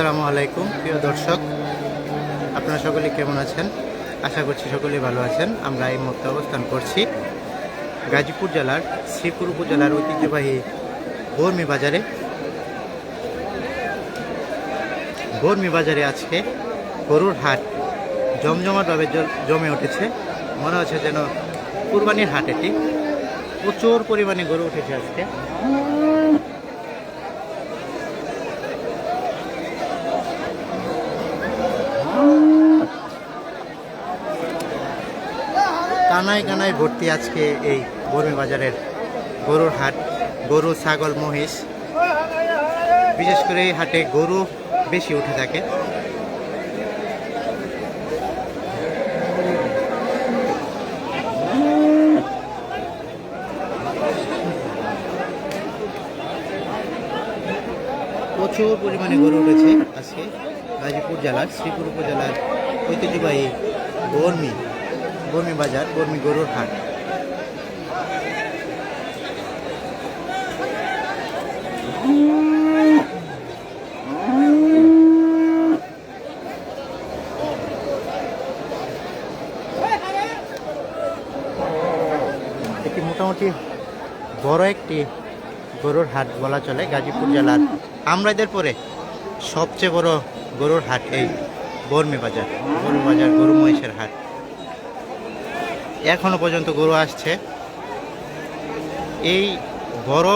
আসসালামু আলাইকুম প্রিয় দর্শক, আপনারা সকলে কেমন আছেন? আশা করছি সকলেই ভালো আছেন। আমরা এই মুহূর্তে অবস্থান করছি গাজীপুর জেলার শ্রীপুর উপজেলার ঐতিহ্যবাহী বর্মি বাজারে। বর্মি বাজারে আজকে গরুর হাট জমজমাটভাবে জমে উঠেছে। মনে হচ্ছে যেন কুরবানির হাট। এটি প্রচুর পরিমাণে গরু উঠেছে আজকে। কানায় কানায় ভর্তি আজকে এই বর্মি বাজারের গরুর হাট। গরু, ছাগল, মহিষ, বিশেষ করে এই হাটে গরু বেশি উঠে থাকে। প্রচুর পরিমাণে গরু উঠেছে আজকে গাজীপুর জেলার শ্রীপুর উপজেলার ঐতিহ্যবাহী বর্মি বাজার, বর্মি গরুর হাট। এটি মোটামুটি বড় একটি গরুর হাট বলা চলে। গাজীপুর জেলার আমরাইদের পরে সবচেয়ে বড় গরুর হাট এই বর্মি বাজার, গরু মহিষের হাট। এখনো পর্যন্ত গরু আসছে। এই বড়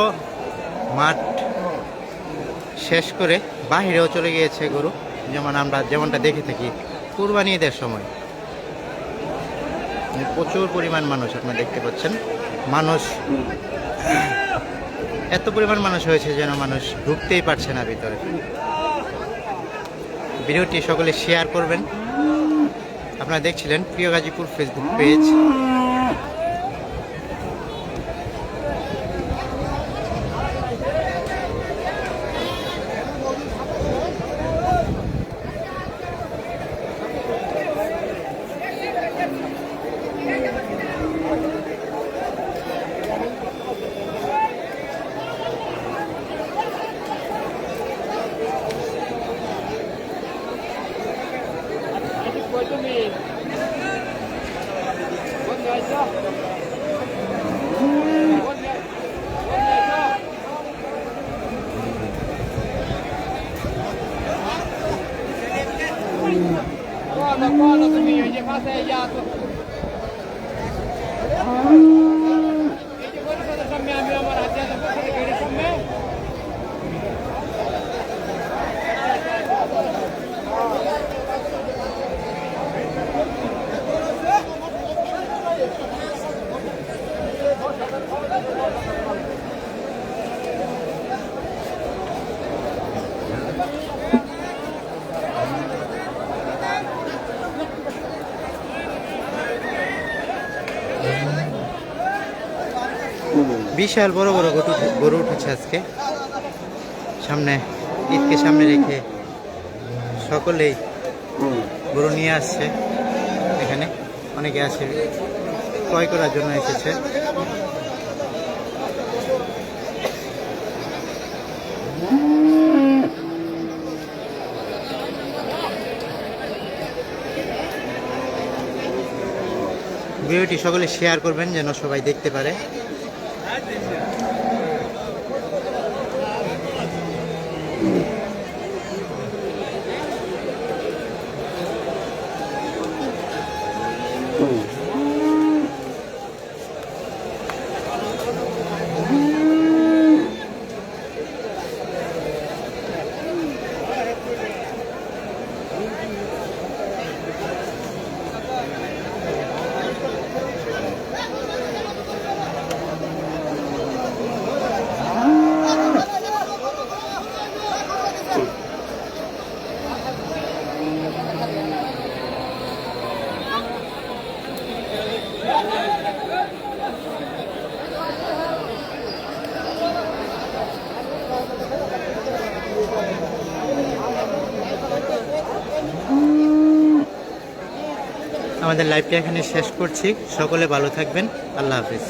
মাঠ শেষ করে বাহিরেও চলে গিয়েছে গরু, যেমনটা দেখে থাকি কুরবানি ঈদের সময়। প্রচুর পরিমাণ মানুষ আপনারা দেখতে পাচ্ছেন। এত পরিমাণ মানুষ হয়েছে যেন মানুষ ঢুকতেই পারছে না ভিতরে। ভিডিওটি সকলে শেয়ার করবেন। আপনারা দেখছিলেন প্রিয় Gazipur Facebook page. Guarda mio, gli fa segliato. E di quello che sta mia malattia, poi che viene con me. বিশাল বড় বড় গরু উঠেছে আজকে। সামনে ঈদকে সামনে রেখে সকলেই গরু নিয়ে আসছে। এখানে অনেকে আসে, ক্রয় করার জন্য এসেছে। ভিডিওটি সকলে শেয়ার করবেন যেন সবাই দেখতে পারে। আমাদের লাইভটা এখানে শেষ করছি। সকলে ভালো থাকবেন। আল্লাহ হাফিজ।